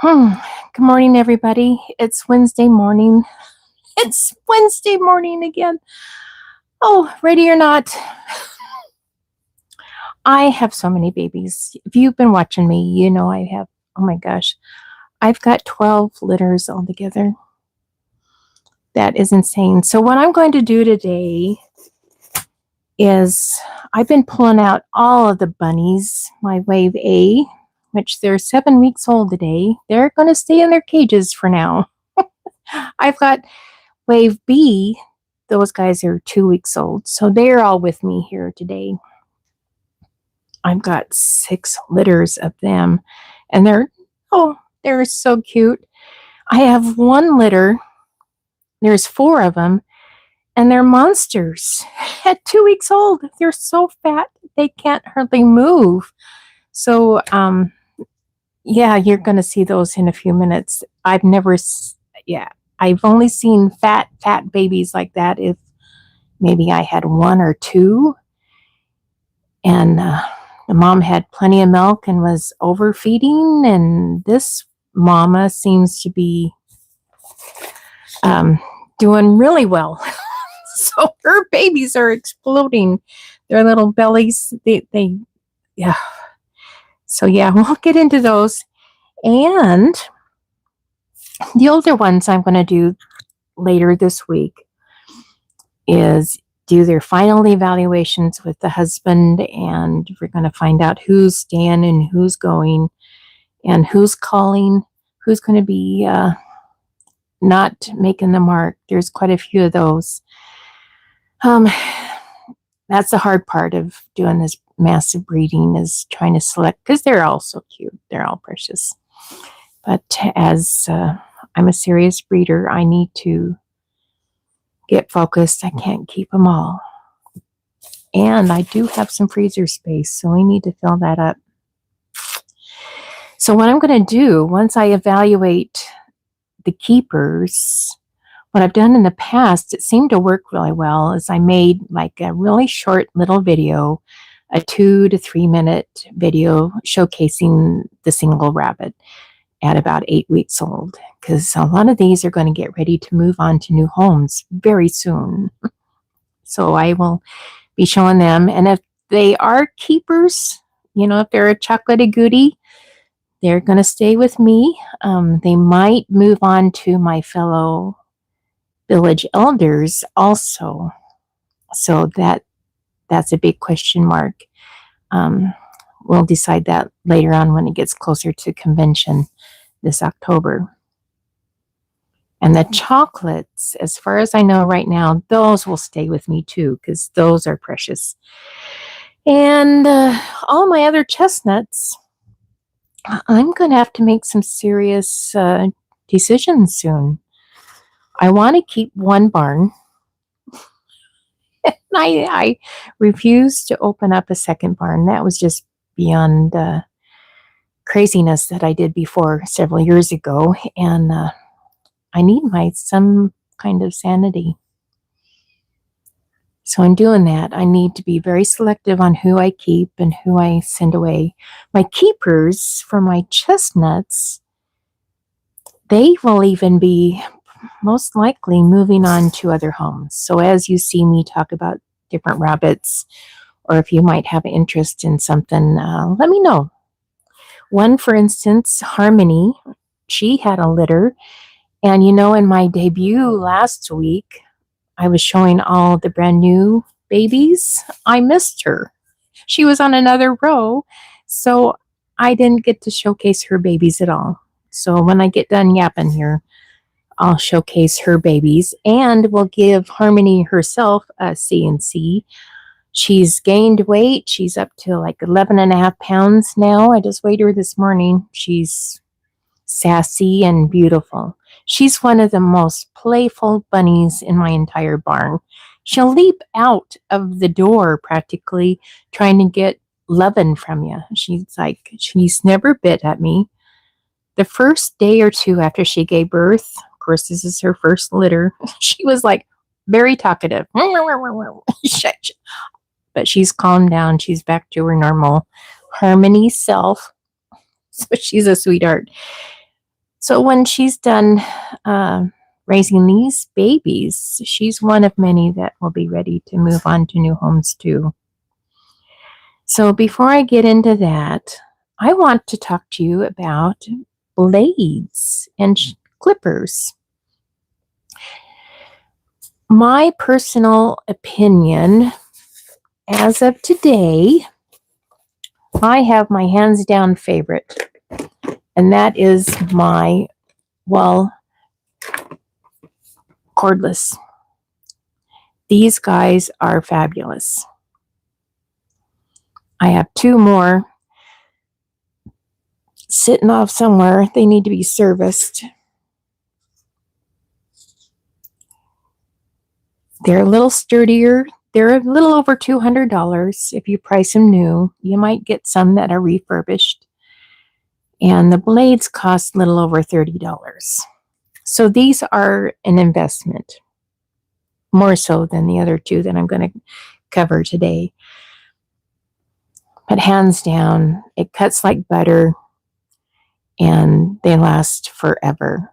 Hmm. Good morning, everybody. It's Wednesday morning. It's Wednesday morning again. Oh, ready or not, I have so many babies. If you've been watching me, you know I have. Oh my gosh. I've got 12 litters altogether. That is insane. So, what I'm going to do today is I've been pulling out all of the bunnies, my wave A, which they're 7 weeks old today. They're going to stay in their cages for now. I've got Wave B, those guys are 2 weeks old, so they're all with me here today. I've got 6 litters of them, and they're so cute. I have one litter. There's 4 of them, and they're monsters. At 2 weeks old, they're so fat they can't hardly move. So, yeah, you're gonna see those in a few minutes. Yeah, I've only seen fat babies like that if maybe I had 1 or 2, and the mom had plenty of milk and was overfeeding, and this mama seems to be doing really well. So her babies are exploding. Their little bellies, yeah. So yeah, we'll get into those. And the older ones I'm going to do later this week is do their final evaluations with the husband, and we're going to find out who's staying and who's going and who's calling, who's going to be not making the mark. There's quite a few of those. That's the hard part of doing this massive breeding, is trying to select, because they're all so cute. They're all precious. But as I'm a serious breeder, I need to get focused. I can't keep them all. And I do have some freezer space, so we need to fill that up. So what I'm going to do, once I evaluate the keepers, what I've done in the past, it seemed to work really well, is I made like a really short little video, a 2 to 3 minute video showcasing the single rabbit at about 8 weeks old, because a lot of these are going to get ready to move on to new homes very soon. So I will be showing them. And if they are keepers, if they're a chocolate agouti, they're going to stay with me. They might move on to my fellow village elders also. So that's a big question mark. We'll decide that later on when it gets closer to convention this October. And the chocolates, as far as I know right now, those will stay with me too, because those are precious. And all my other chestnuts, I'm going to have to make some serious decisions soon. I want to keep one barn. I refuse to open up a second barn. That was just beyond craziness that I did before several years ago. And I need some kind of sanity. So in doing that, I need to be very selective on who I keep and who I send away. My keepers for my chestnuts, they will even be most likely moving on to other homes. So as you see me talk about different rabbits, or if you might have interest in something, let me know. One, for instance, Harmony, she had a litter. And in my debut last week, I was showing all the brand new babies. I missed her. She was on another row, so I didn't get to showcase her babies at all. So when I get done yapping here, I'll showcase her babies, and we'll give Harmony herself a C&C. She's gained weight. She's up to like 11.5 pounds now. I just weighed her this morning. She's sassy and beautiful. She's one of the most playful bunnies in my entire barn. She'll leap out of the door practically trying to get lovin' from you. She's never bit at me. The first day or two after she gave birth, of course, this is her first litter, she was like very talkative. But she's calmed down. She's back to her normal Harmony self. So she's a sweetheart. So when she's done uh, raising these babies, she's one of many that will be ready to move on to new homes too. So before I get into that, I want to talk to you about blades and clippers. My personal opinion, as of today, I have my hands down favorite, and that is my Wahl Cordless. These guys are fabulous. I have two more sitting off somewhere. They need to be serviced. They're a little sturdier. They're a little over $200 if you price them new. You might get some that are refurbished. And the blades cost a little over $30. So these are an investment, more so than the other two that I'm going to cover today. But hands down, it cuts like butter and they last forever.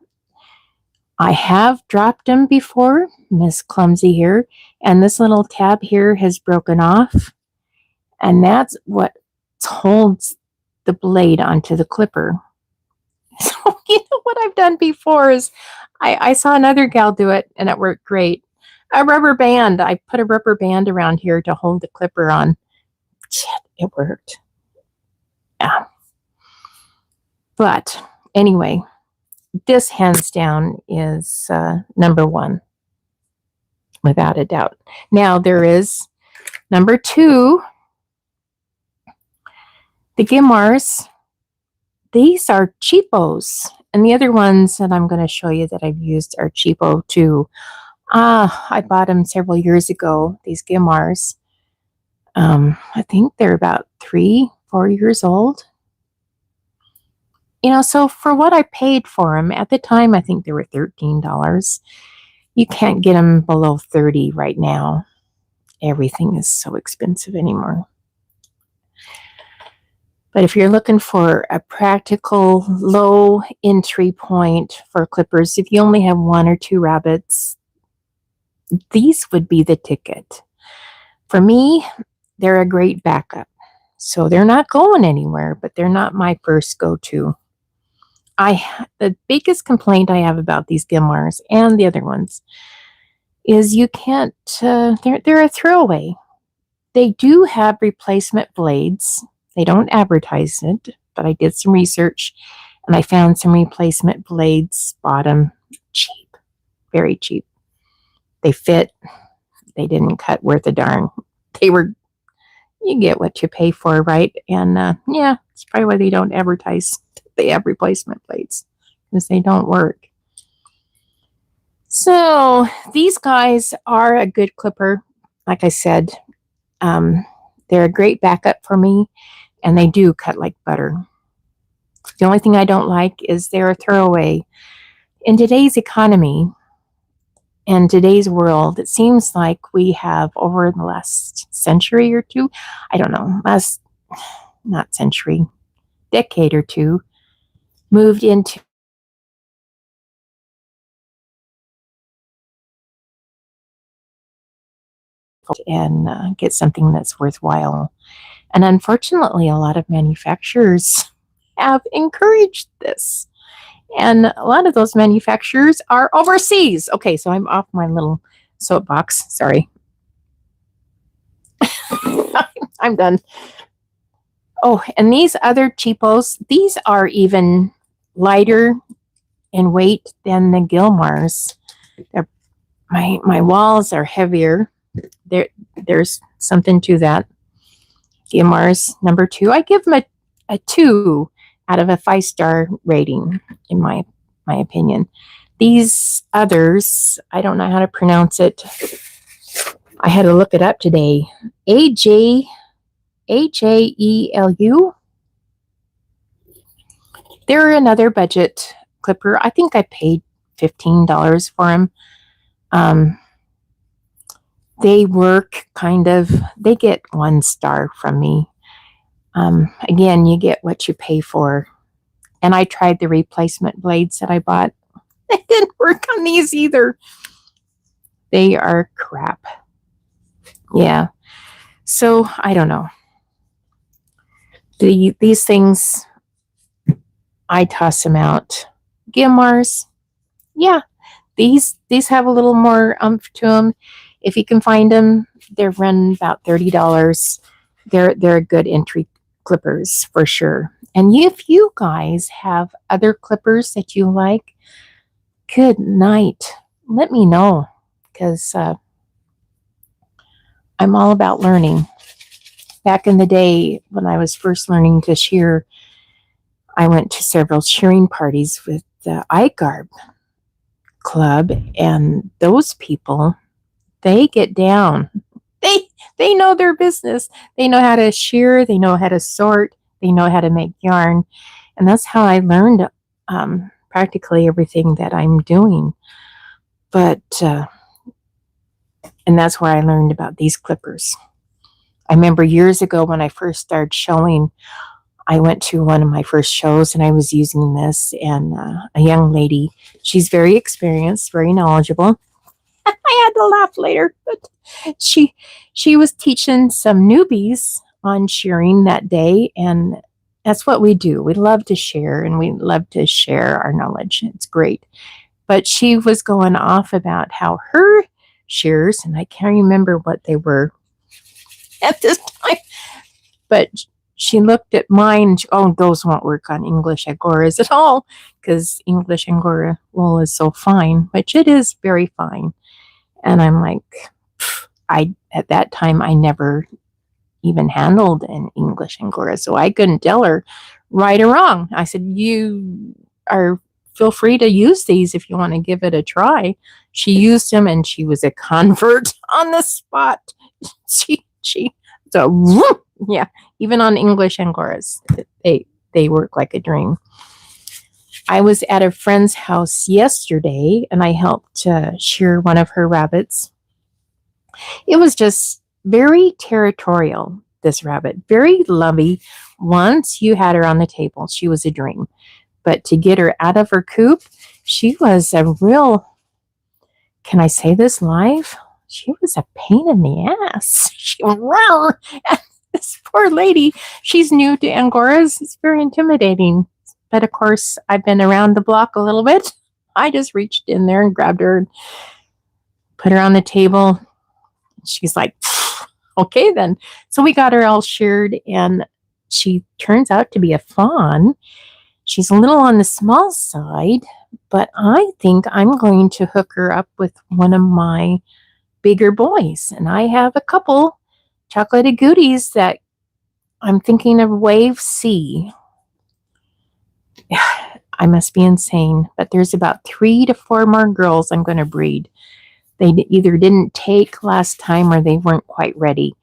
I have dropped them before, Miss Clumsy here, and this little tab here has broken off, and that's what holds the blade onto the clipper. So, you know what I've done before is I saw another gal do it, and it worked great. A rubber band. I put a rubber band around here to hold the clipper on. Shit, it worked. Yeah. But anyway, this hands down is number one, without a doubt. Now there is number two, the Gimars. These are cheapos, and the other ones that I'm going to show you that I've used are cheapo too. I bought them several years ago, these Gimars. I think they're about 3-4 years old. You know, so for what I paid for them, at the time, I think they were $13. You can't get them below 30 right now. Everything is so expensive anymore. But if you're looking for a practical, low entry point for clippers, if you only have 1 or 2 rabbits, these would be the ticket. For me, they're a great backup. So they're not going anywhere, but they're not my first go-to. The biggest complaint I have about these Gimars and the other ones is you can't, they're a throwaway. They do have replacement blades. They don't advertise it, but I did some research and I found some replacement blades, bought them cheap, very cheap. They fit, they didn't cut worth a darn. They were, you get what you pay for, right? And yeah, it's probably why they don't advertise they have replacement blades, because they don't work. So these guys are a good clipper. Like I said, they're a great backup for me, and they do cut like butter. The only thing I don't like is they're a throwaway. In today's economy and today's world, it seems like we have, over the last century or two, I don't know, not century, decade or two, moved into and get something that's worthwhile. And unfortunately, a lot of manufacturers have encouraged this. And a lot of those manufacturers are overseas. Okay, so I'm off my little soapbox. Sorry. I'm done. Oh, and these other cheapos, these are even lighter in weight than the Gilmars. My walls are heavier. There's something to that. Gimars number 2. I give them a 2 out of a 5-star rating, in my opinion. These others, I don't know how to pronounce it. I had to look it up today. AJELU. They're another budget clipper. I think I paid $15 for them. They work kind of, they get 1 star from me. Again, you get what you pay for. And I tried the replacement blades that I bought. They didn't work on these either. They are crap. Yeah. So I don't know. These things, I toss them out. Gimars, yeah, these have a little more umph to them. If you can find them, they're run about $30. They're good entry clippers for sure. And if you guys have other clippers that you like, good night. Let me know, because I'm all about learning. Back in the day when I was first learning to shear, I went to several shearing parties with the iGarb club, and those people, they get down. They know their business. They know how to shear, they know how to sort, they know how to make yarn. And that's how I learned practically everything that I'm doing. But and that's where I learned about these clippers. I remember years ago when I first started showing, I went to one of my first shows and I was using this, and a young lady, she's very experienced, very knowledgeable. I had to laugh later, but she was teaching some newbies on shearing that day, and that's what we do. We love to share, and we love to share our knowledge. It's great. But she was going off about how her shears, and I can't remember what they were at this time, but she looked at mine and oh, those won't work on English Angoras at all, because English Angora wool is so fine, which it is very fine. And I'm like, at that time, I never even handled an English Angora, so I couldn't tell her right or wrong. I said, feel free to use these if you want to give it a try. She used them and she was a convert on the spot. So yeah, even on English Angoras, they work like a dream. I was at a friend's house yesterday and I helped shear one of her rabbits. It was just very territorial, this rabbit, very lovey. Once you had her on the table, she was a dream. But to get her out of her coop, she was a real, can I say this live? She was a pain in the ass. This poor lady, she's new to Angoras. It's very intimidating. But of course, I've been around the block a little bit. I just reached in there and grabbed her and put her on the table. She's like, okay then. So we got her all sheared, and she turns out to be a fawn. She's a little on the small side, but I think I'm going to hook her up with one of my bigger boys. And I have a couple chocolate agoutis that I'm thinking of Wave C. I must be insane, but there's about 3 to 4 more girls I'm going to breed. They either didn't take last time or they weren't quite ready.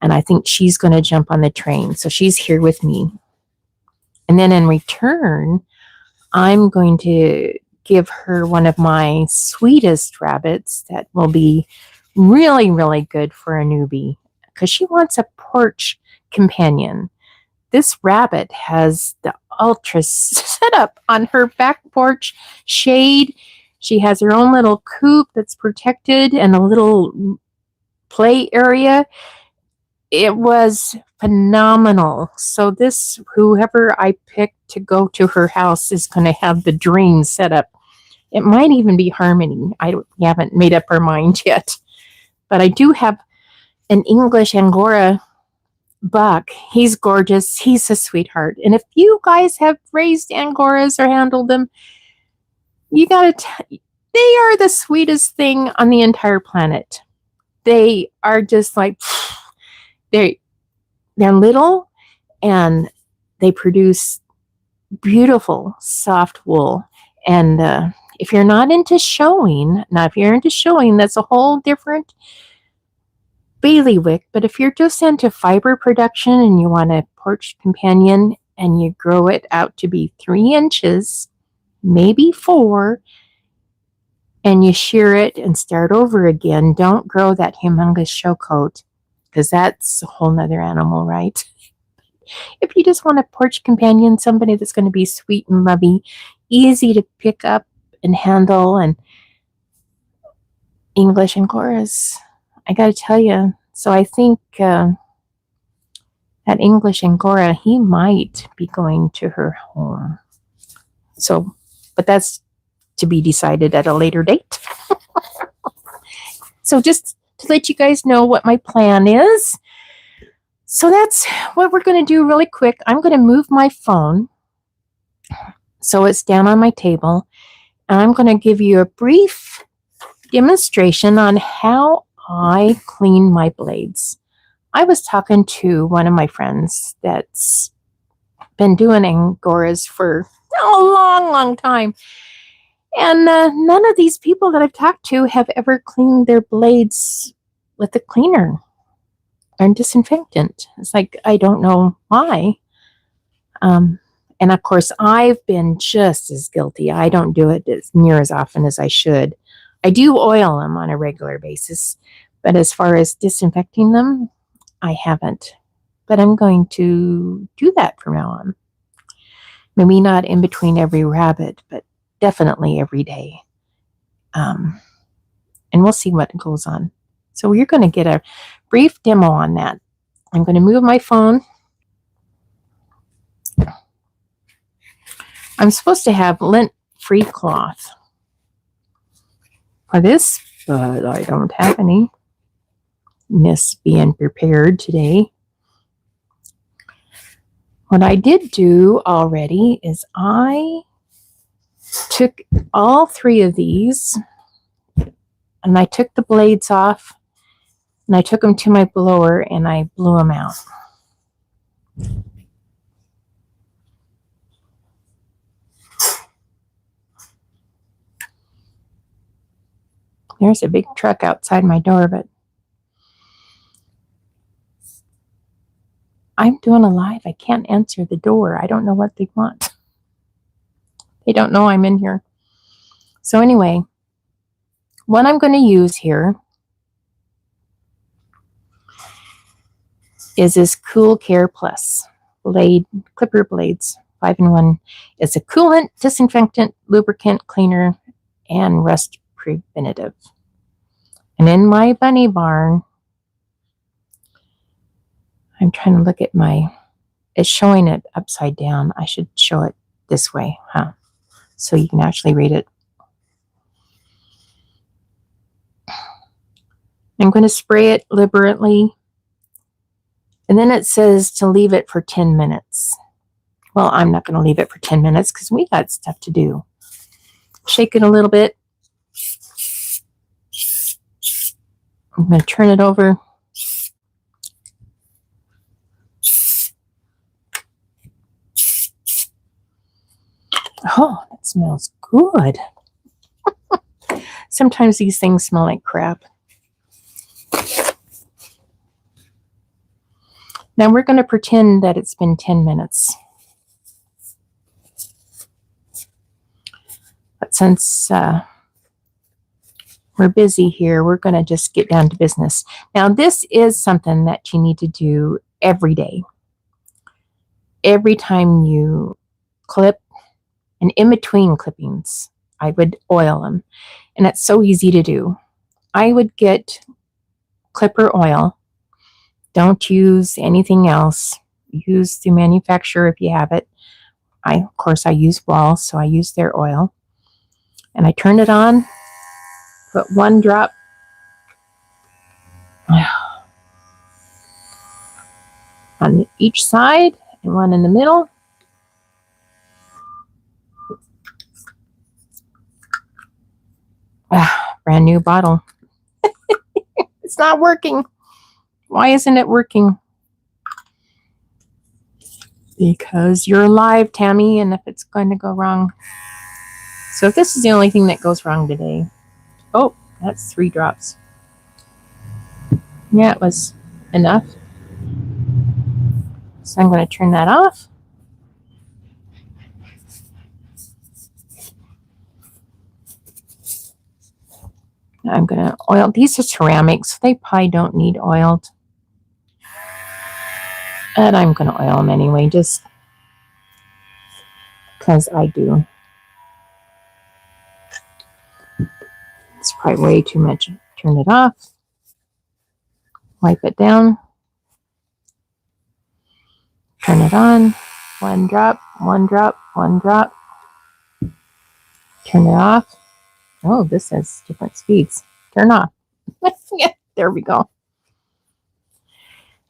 And I think she's going to jump on the train. So she's here with me. And then in return, I'm going to give her one of my sweetest rabbits that will be really, really good for a newbie, because she wants a porch companion. This rabbit has the ultra setup on her back porch, shade. She has her own little coop that's protected and a little play area. It was phenomenal. So this, whoever I picked to go to her house is going to have the dream set up. It might even be Harmony. We haven't made up our mind yet. But I do have an English Angora buck. He's gorgeous. He's a sweetheart. And if you guys have raised Angoras or handled them, you got to they are the sweetest thing on the entire planet. They are just like, they're little and they produce beautiful soft wool. And if you're not into showing, now if you're into showing, that's a whole different bailiwick. But if you're just into fiber production and you want a porch companion and you grow it out to be 3 inches, maybe 4, and you shear it and start over again, don't grow that humongous show coat, because that's a whole nother animal, right? If you just want a porch companion, somebody that's going to be sweet and lovey, easy to pick up and handle, and English Angoras, I got to tell you. So I think that English Angora, he might be going to her home. So, but that's to be decided at a later date. So just to let you guys know what my plan is. So that's what we're going to do really quick. I'm going to move my phone so it's down on my table. And I'm going to give you a brief demonstration on how I clean my blades. I was talking to one of my friends that's been doing Angoras for a long, long time. And none of these people that I've talked to have ever cleaned their blades with a cleaner or disinfectant. It's like, I don't know why. And of course, I've been just as guilty. I don't do it as near as often as I should. I do oil them on a regular basis, but as far as disinfecting them, I haven't. But I'm going to do that from now on. Maybe not in between every rabbit, but definitely every day. And we'll see what goes on. So you're going to get a brief demo on that. I'm going to move my phone. I'm supposed to have lint-free cloth for this, but I don't have any. Miss being prepared today. What I did do already is I took all three of these and I took the blades off and I took them to my blower and I blew them out. There's a big truck outside my door, but I'm doing a live. I can't answer the door. I don't know what they want. They don't know I'm in here. So anyway, what I'm going to use here is this Cool Care Plus blade, clipper blades, 5-in-1. It's a coolant, disinfectant, lubricant, cleaner, and rust preventative. And in my bunny barn, I'm trying to look at it's showing it upside down. I should show it this way, huh? So you can actually read it. I'm going to spray it liberally. And then it says to leave it for 10 minutes. Well, I'm not going to leave it for 10 minutes because we got stuff to do. Shake it a little bit. I'm going to turn it over. Oh, that smells good. Sometimes these things smell like crap. Now we're going to pretend that it's been 10 minutes. But since we're busy here, we're going to just get down to business. Now this is something that you need to do every day. Every time you clip, and in between clippings, I would oil them. And it's so easy to do. I would get clipper oil. Don't use anything else. Use the manufacturer if you have it. Of course, I use Wahl, so I use their oil. And I turn it on, put one drop. On each side and one in the middle. Brand new bottle. It's not working. Why isn't it working? Because you're live, Tammy, and if it's going to go wrong. So if this is the only thing that goes wrong today. Oh, that's 3 drops. Yeah, it was enough. So I'm going to turn that off. I'm going to oil. These are ceramics. So they probably don't need oiled. And I'm going to oil them anyway, just because I do. It's probably way too much. Turn it off. Wipe it down. Turn it on. One drop, one drop, one drop. Turn it off. Oh, this has different speeds. Turn off. Yeah, there we go.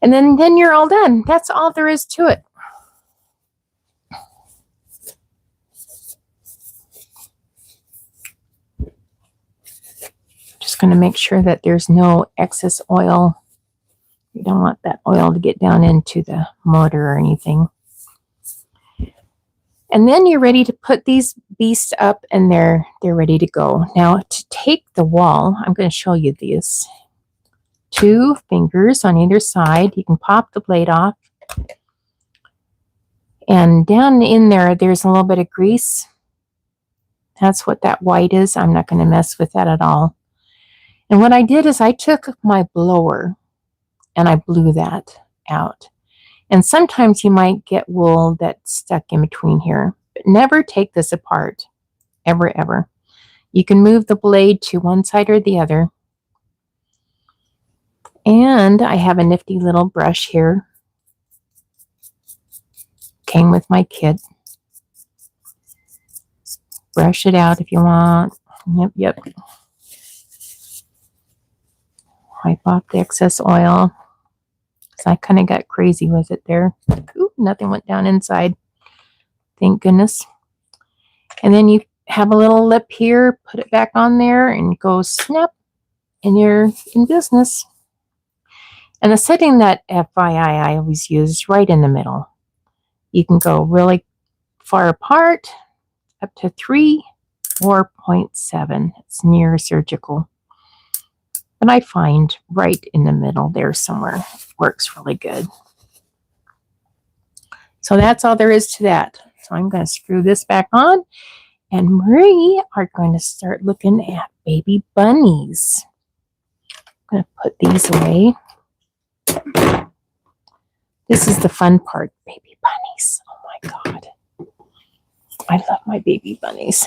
And then you're all done. That's all there is to it. Just going to make sure that there's no excess oil. You don't want that oil to get down into the motor or anything. And then you're ready to put these beasts up, and they're ready to go. Now, to take the Wahl, I'm going to show you these. 2 fingers on either side. You can pop the blade off. And down in there, there's a little bit of grease. That's what that white is. I'm not going to mess with that at all. And what I did is I took my blower and I blew that out. And sometimes you might get wool that's stuck in between here. But never take this apart. Ever, ever. You can move the blade to one side or the other. And I have a nifty little brush here. Came with my kit. Brush it out if you want. Yep. Wipe off the excess oil. So I kind of got crazy with it there. Ooh, nothing went down inside. Thank goodness. And then you have a little lip here. Put it back on there and go snap. And you're in business. And the setting that FYI I always use right in the middle. You can go really far apart, up to 3 or 0.7. It's near surgical. But I find right in the middle there somewhere works really good. So that's all there is to that. So I'm going to screw this back on, and we are going to start looking at baby bunnies. I'm going to put these away. This is the fun part, baby bunnies. Oh my God. I love my baby bunnies.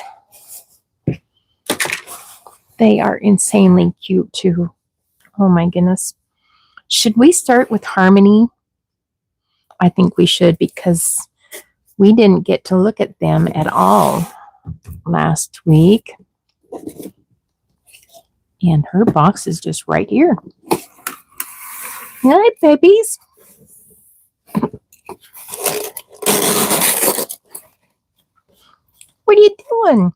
They are insanely cute too. Oh my goodness. Should we start with Harmony? I think we should, because we didn't get to look at them at all last week. And her box is just right here. Hi, babies. What are you doing?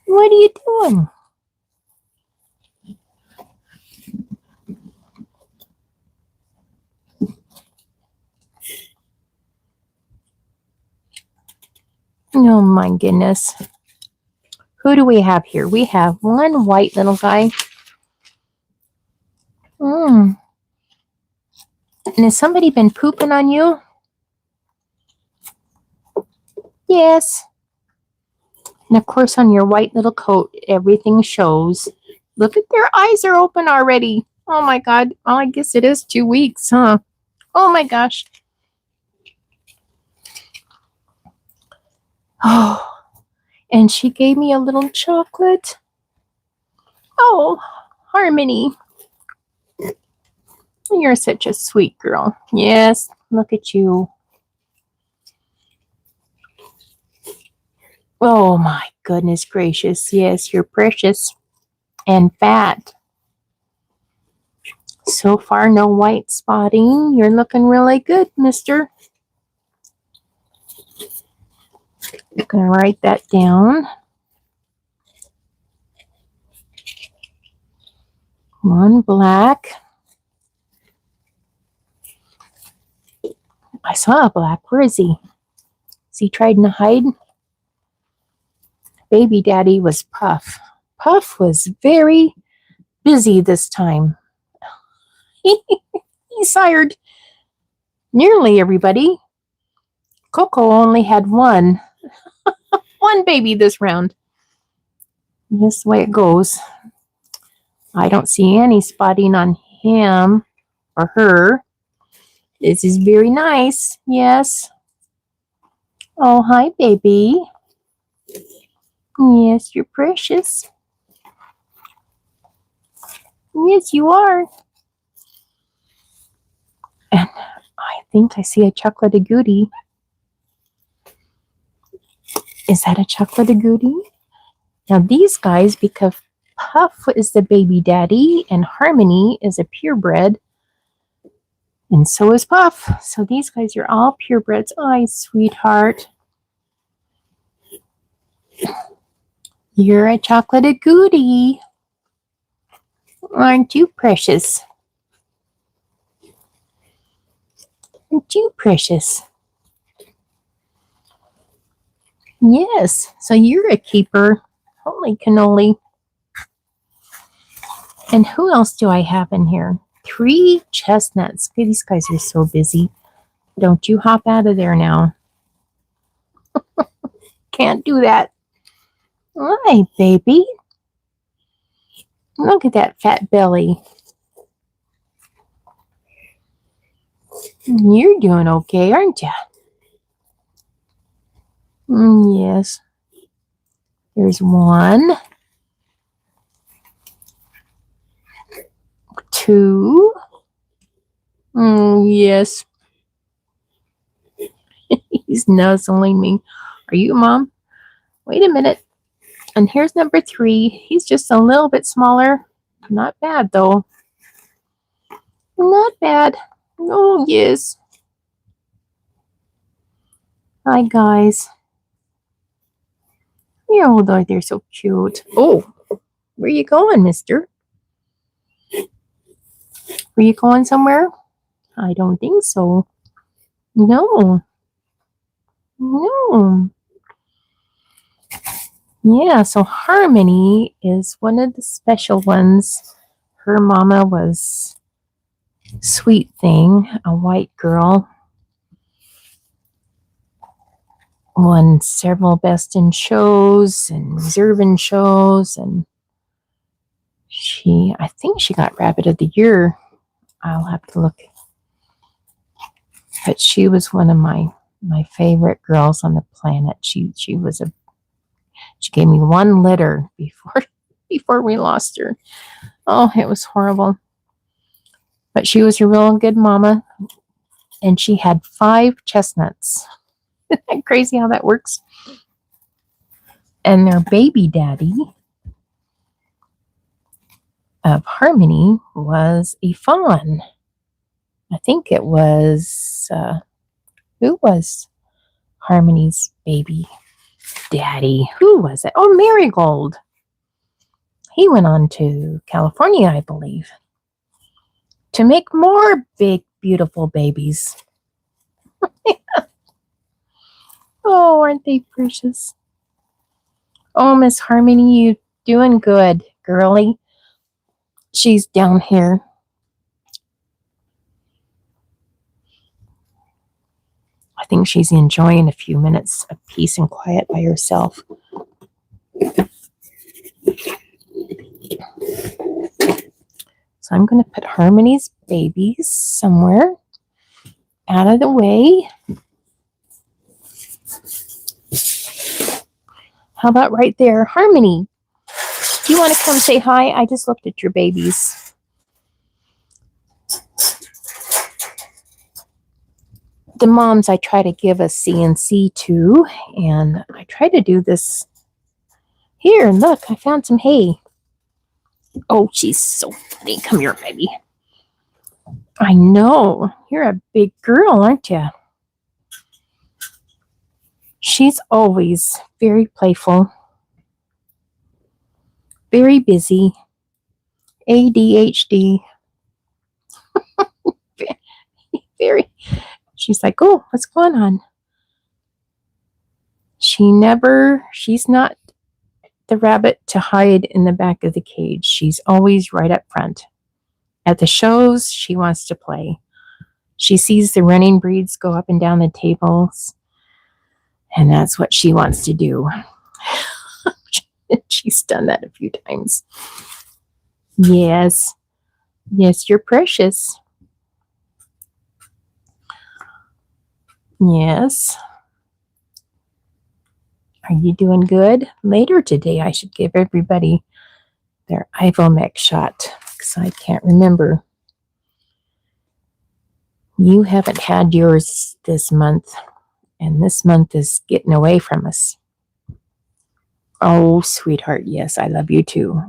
What are you doing? Oh my goodness. Who do we have here? We have one white little guy. And has somebody been pooping on you? Yes. And of course on your white little coat, everything shows. Look at their eyes are open already. Oh my God. Oh, I guess it is 2 weeks, huh? Oh my gosh. Oh, and she gave me a little chocolate. Oh, Harmony. You're such a sweet girl. Yes, look at you. Oh my goodness gracious. Yes, you're precious and fat. So far, no white spotting. You're looking really good, mister. I'm going to write that down. One black. I saw a black. Where is he? Is he trying to hide? Baby daddy was Puff. Puff was very busy this time. He sired nearly everybody. Coco only had one baby this round. This is the way it goes. I don't see any spotting on him or her. This is very nice. Yes. Oh, hi, baby. Yes, you're precious. Yes, you are. And I think I see a chocolate agouti. Is that a chocolate agouti? Now these guys, because Puff is the baby daddy and Harmony is a purebred, and so is Puff. So these guys are all purebreds. Oh, sweetheart. You're a chocolate agouti. Aren't you precious? Aren't you precious? Yes. So you're a keeper. Holy cannoli. And who else do I have in here? 3 chestnuts. Okay, these guys are so busy. Don't you hop out of there now. Can't do that. Hi, baby. Look at that fat belly. You're doing okay, aren't you? Yes. There's 1, 2. Yes. He's nuzzling me. Are you, Mom? Wait a minute. And here's number 3. He's just a little bit smaller. Not bad, though. Not bad. Oh, yes. Hi, guys. Oh, they're so cute. Oh, where you going, mister? Were you going somewhere? I don't think so. No. No. Yeah, so Harmony is one of the special ones. Her mama was Sweet Thing, a white girl. Won several best in shows and reserve in shows, and I think she got Rabbit of the Year. I'll have to look. But she was one of my favorite girls on the planet. She gave me 1 litter before we lost her. Oh, it was horrible. But she was a real good mama, and she had 5 chestnuts. Isn't that crazy how that works? And their baby daddy of Harmony was a fawn. I think it was, who was Harmony's baby daddy? Who was it? Oh, Marigold. He went on to California, I believe, to make more big, beautiful babies. Oh, aren't they precious? Oh, Miss Harmony, you doing good, girly. She's down here. I think she's enjoying a few minutes of peace and quiet by herself. So I'm going to put Harmony's babies somewhere out of the way. How about right there? Harmony, do you want to come say hi? I just looked at your babies. The moms I try to give a CNC to, and I try to do this. Here, look, I found some hay. Oh, she's so funny. Come here, baby. I know. You're a big girl, aren't you? She's always very playful, very busy, ADHD. Very. She's like, oh, what's going on? She's not the rabbit to hide in the back of the cage. She's always right up front. At the shows, she wants to play. She sees the running breeds go up and down the tables, and that's what she wants to do. She's done that a few times. Yes. Yes, you're precious. Yes. Are you doing good? Later today, I should give everybody their Ivomec shot because I can't remember. You haven't had yours this month, and this month is getting away from us. Oh, sweetheart, yes, I love you too.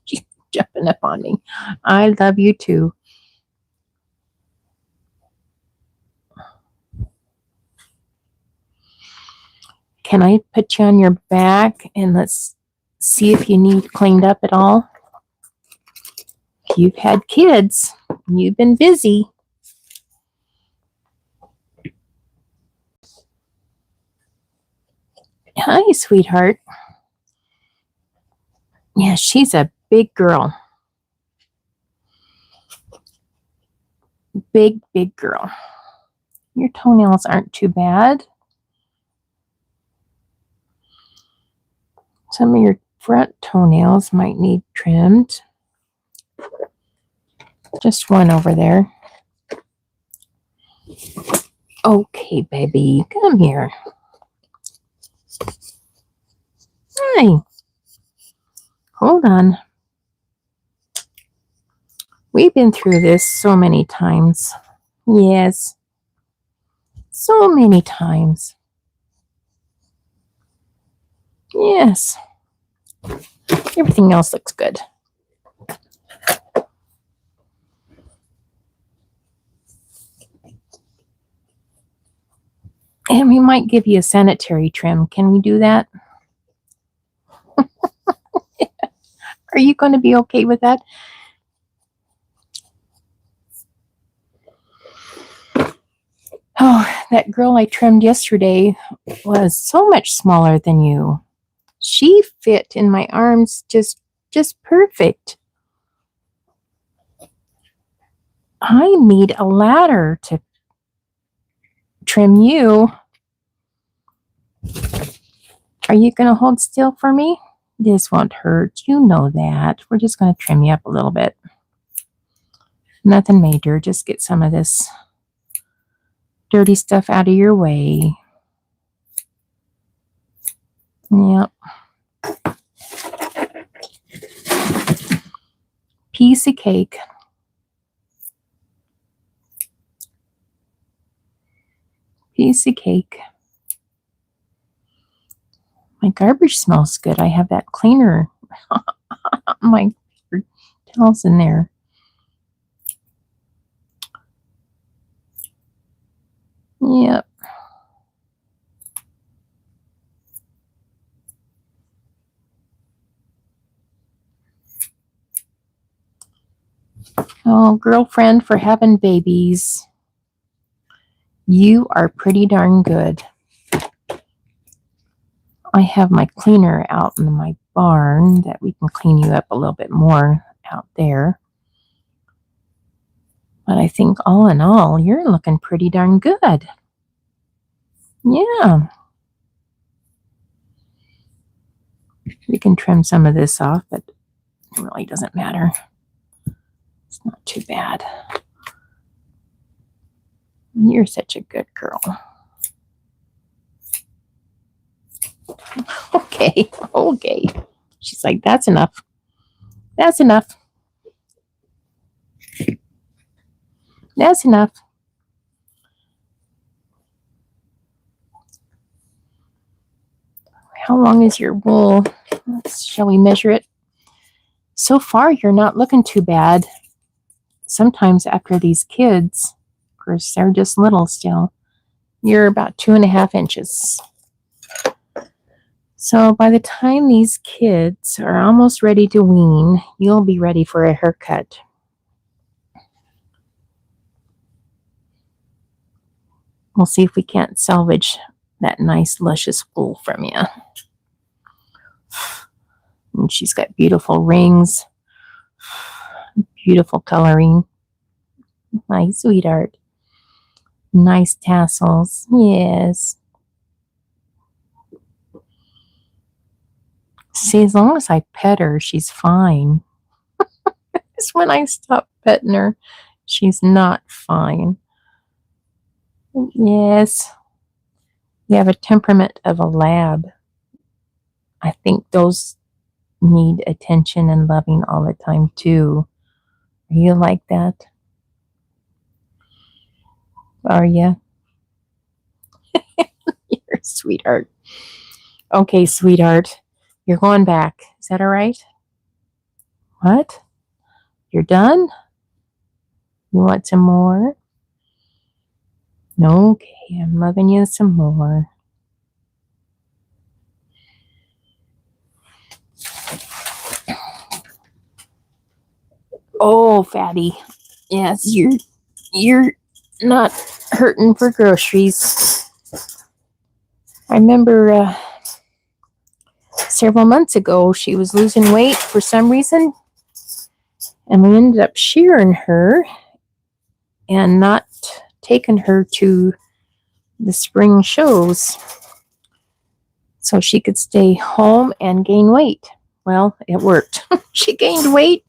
She's jumping up on me. I love you too. Can I put you on your back and let's see if you need cleaned up at all? You've had kids. You've been busy. Hi, sweetheart. Yeah, she's a big girl. Big, big girl. Your toenails aren't too bad. Some of your front toenails might need trimmed. Just one over there. Okay, baby, come here. Hi. Hold on. We've been through this so many times. Yes. So many times. Yes. Everything else looks good. And we might give you a sanitary trim. Can we do that? Are you going to be okay with that? Oh, that girl I trimmed yesterday was so much smaller than you. She fit in my arms just perfect. I need a ladder to trim you. Are you going to hold still for me? This won't hurt. You know that. We're just going to trim you up a little bit. Nothing major. Just get some of this dirty stuff out of your way. Yep. Piece of cake. Piece of cake. My garbage smells good. I have that cleaner. My towels in there. Yep. Oh, girlfriend for having babies. You are pretty darn good. I have my cleaner out in my barn that we can clean you up a little bit more out there. But I think all in all, you're looking pretty darn good. Yeah. We can trim some of this off, but it really doesn't matter. It's not too bad. You're such a good girl. Okay, okay. She's like, that's enough. That's enough. That's enough. How long is your wool? Shall we measure it? So far, you're not looking too bad. Sometimes after these kids, of course, they're just little still, you're about 2.5 inches. So by the time these kids are almost ready to wean, you'll be ready for a haircut. We'll see if we can't salvage that nice, luscious wool from you. And she's got beautiful rings, beautiful coloring. My sweetheart. Nice tassels. Yes. See, as long as I pet her, she's fine. It's when I stop petting her, she's not fine. Yes. You have a temperament of a lab. I think those need attention and loving all the time too. Are you like that? Are you? You're a sweetheart. Okay, sweetheart. You're going back. Is that all right? What? You're done? You want some more? No, okay, I'm loving you some more. Oh, fatty. Yes, you're not hurting for groceries. I remember several months ago she was losing weight for some reason, and we ended up shearing her and not taking her to the spring shows so she could stay home and gain weight. Well, it worked. She gained weight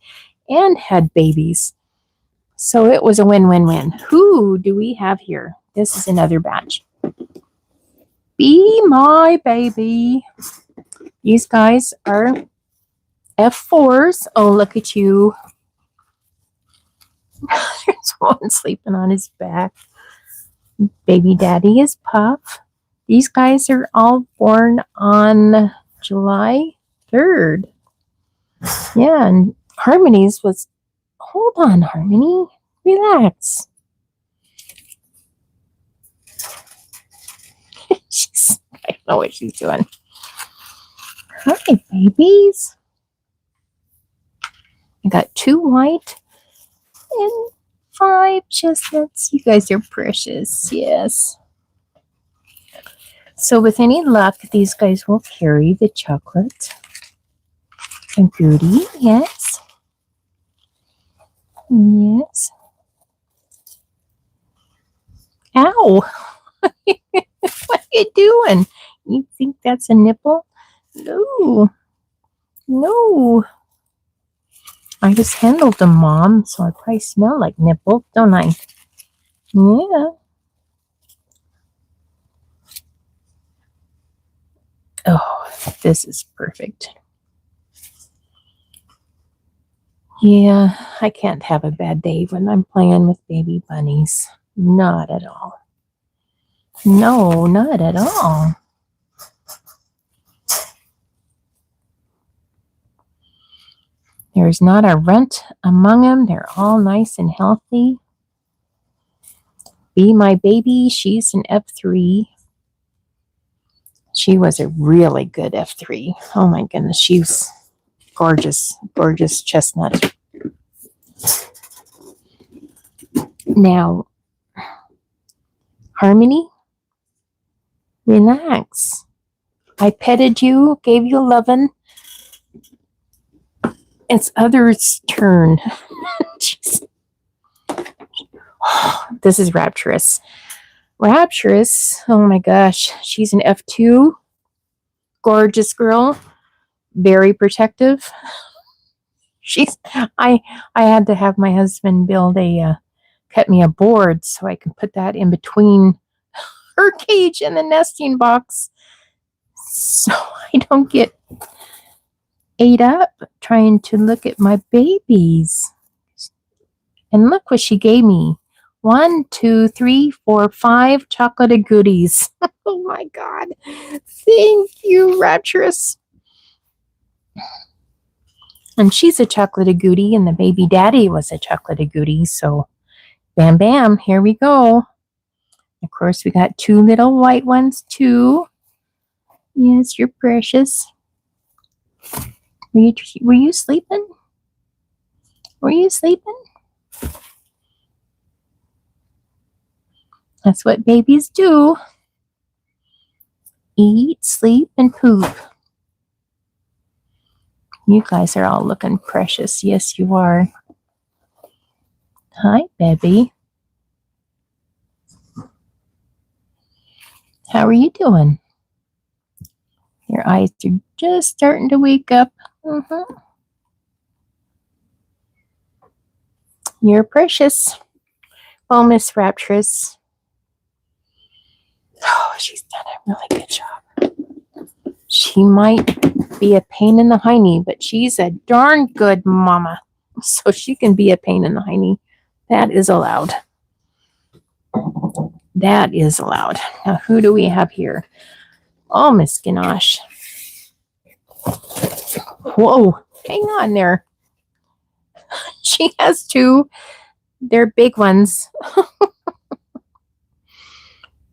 and had babies. So it was a win-win-win. Who do we have here? This is another batch. Be my baby. These guys are F4s. Oh, look at you. There's one sleeping on his back. Baby daddy is Puff. These guys are all born on July 3rd. Yeah, and Harmony's was, hold on, Harmony. Relax. I don't know what she's doing. Hi, babies. I got 2 white and 5 chestnuts. You guys are precious. Yes. So with any luck, these guys will carry the chocolate agouti. Yes. Yes. Ow. What are you doing? You think that's a nipple? No. No. I just handled them, Mom, so I probably smell like nipple, don't I? Yeah. Oh, this is perfect. Yeah, I can't have a bad day when I'm playing with baby bunnies. Not at all. No, not at all. There's not a runt among them. They're all nice and healthy. Be my baby. She's an F3. She was a really good F3. Oh my goodness, she's gorgeous, gorgeous chestnut. Now, Harmony, relax. I petted you, gave you lovin'. It's others' turn. This is Rapturous. Rapturous, oh my gosh, she's an F2. Gorgeous girl. Very protective. I had to have my husband build cut me a board so I can put that in between her cage and the nesting box so I don't get ate up trying to look at my babies. And look what she gave me. 1, 2, 3, 4, 5 chocolate agoutis. Oh my God. Thank you, Rapturous. And she's a chocolate agouti, and the baby daddy was a chocolate agouti. So, bam, bam, here we go. Of course, we got 2 little white ones, too. Yes, you're precious. Were you sleeping? Were you sleeping? That's what babies do. Eat, sleep, and poop. You guys are all looking precious. Yes, you are. Hi, baby. How are you doing? Your eyes are just starting to wake up. You're precious. Oh, Miss Rapturous. Oh, she's done a really good job. She might be a pain in the hiney, but she's a darn good mama. So she can be a pain in the hiney. That is allowed. That is allowed. Now, who do we have here? Oh, Miss Ganache. Whoa, hang on there. She has two. They're big ones.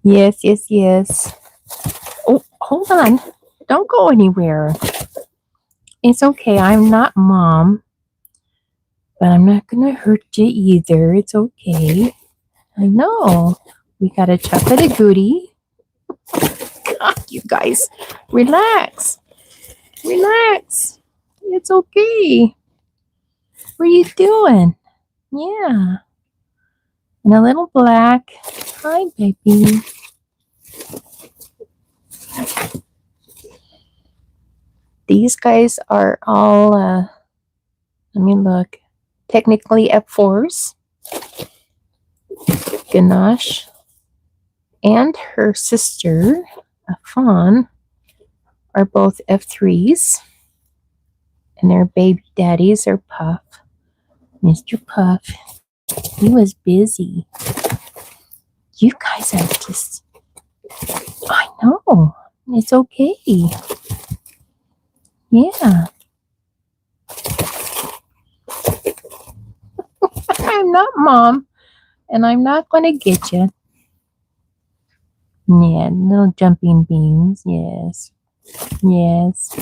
Yes, yes, yes. Oh, hold on. Don't go anywhere. It's okay. I'm not mom, but I'm not going to hurt you either. It's okay. I know. We got a chocolate agouti. God, you guys, relax. Relax. It's okay. What are you doing? Yeah. And a little black. Hi, baby. These guys are all, let me look, technically F4s. Ganache and her sister, Fawn, are both F3s. And their baby daddies are Puff. Mr. Puff, he was busy. You guys are just, I know, it's okay. Yeah. I'm not mom, and I'm not going to get you. Yeah, little jumping beans, yes. Yes.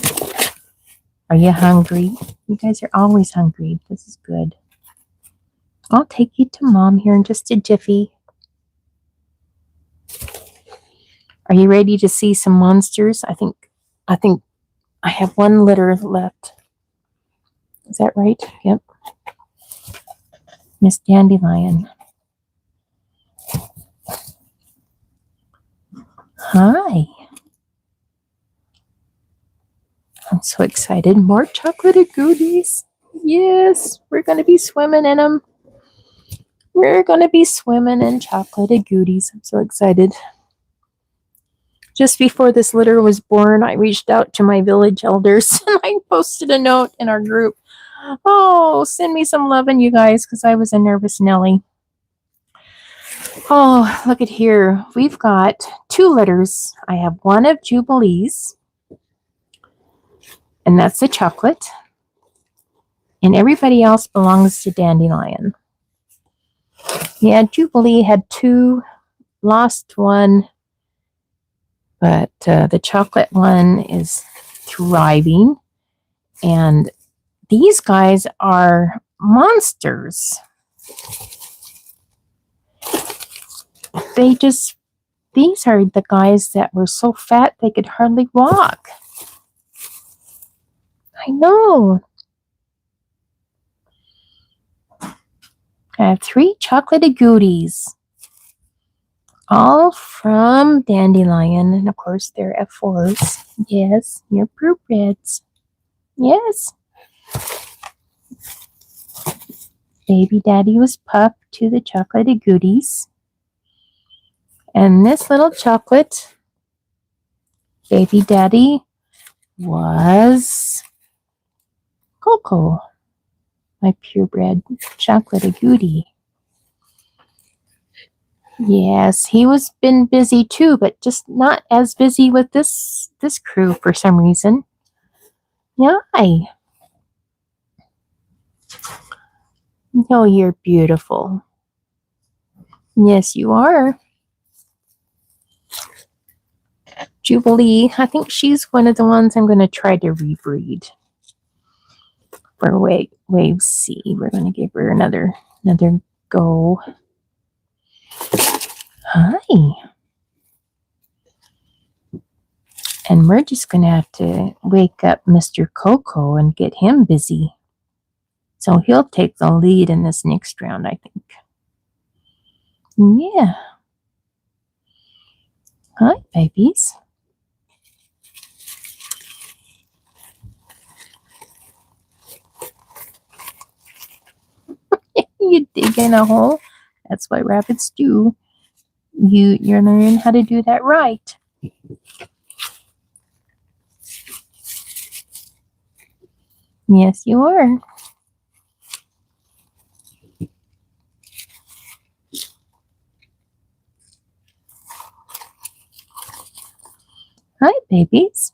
Are you hungry? You guys are always hungry. This is good. I'll take you to mom here in just a jiffy. Are you ready to see some monsters? I think I have one litter left. Is that right? Yep. Miss Dandelion. Hi. I'm so excited. More chocolate agoutis. Yes, we're going to be swimming in them. We're going to be swimming in chocolate agoutis. I'm so excited. Just before this litter was born, I reached out to my village elders and I posted a note in our group. Oh, send me some loving, you guys, because I was a nervous Nelly. Oh, look at here. We've got two litters. I have one of Jubilees, and that's the chocolate. And everybody else belongs to Dandelion. Yeah, Jubilee had two, lost one, but the chocolate one is thriving. And these guys are monsters. These are the guys that were so fat they could hardly walk. I know. I have 3 chocolate agoutis, all from Dandelion, and of course they're F4s. Yes, you're purebreds. Yes. Baby daddy was Pup to the chocolate agoutis. And this little chocolate, baby daddy was Coco, my purebred chocolate agouti. Yes, he was been busy too, but just not as busy with this crew for some reason. Yeah. Oh, you're beautiful. Yes, you are. Jubilee, I think she's one of the ones I'm going to try to rebreed for wave C. We're going to give her another go. Hi. And we're just going to have to wake up Mr. Coco and get him busy. So he'll take the lead in this next round, I think. Yeah. Hi, babies. You dig in a hole? That's what rabbits do. You're learning how to do that right. Yes, you are. Hi, babies.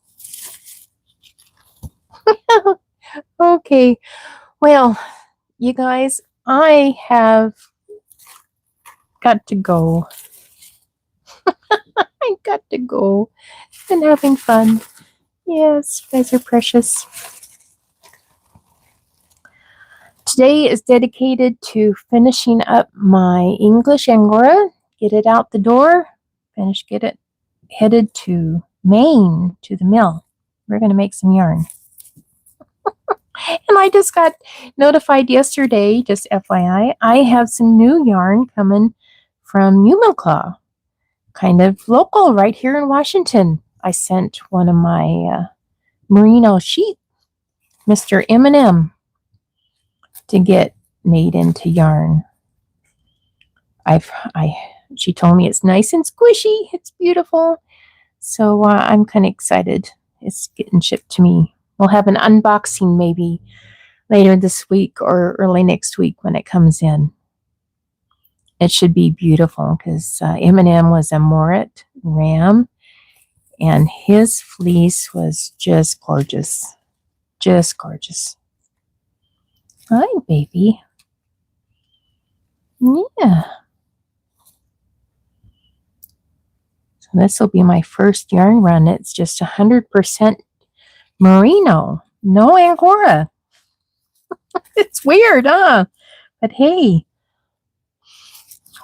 Okay. Well, you guys, I have got to go. I got to go. Been having fun. Yes, you guys are precious. Today is dedicated to finishing up my English Angora, get it out the door, get it headed to Maine to the mill. We're going to make some yarn. And I just got notified yesterday, just FYI, I have some new yarn coming from Claw, kind of local right here in Washington. I sent one of my merino sheep, Mr. M&M, to get made into yarn. She told me it's nice and squishy. It's beautiful. So I'm kind of excited. It's getting shipped to me. We'll have an unboxing maybe later this week or early next week when it comes in. It should be beautiful because M&M was a Morit ram, and his fleece was just gorgeous. Just gorgeous. Hi, baby. Yeah. So this will be my first yarn run. It's just 100% merino. No Angora. It's weird, huh? But hey,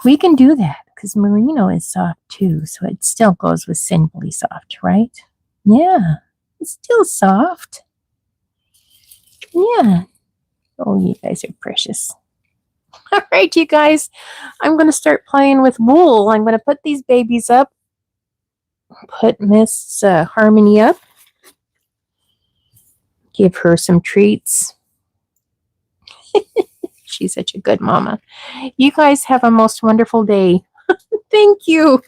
we can do that because merino is soft too. So it still goes with Sinfully soft, right? Yeah. It's still soft. Yeah. Oh, you guys are precious. All right, you guys. I'm going to start playing with wool. I'm going to put these babies up. Put Miss Harmony up. Give her some treats. She's such a good mama. You guys have a most wonderful day. Thank you.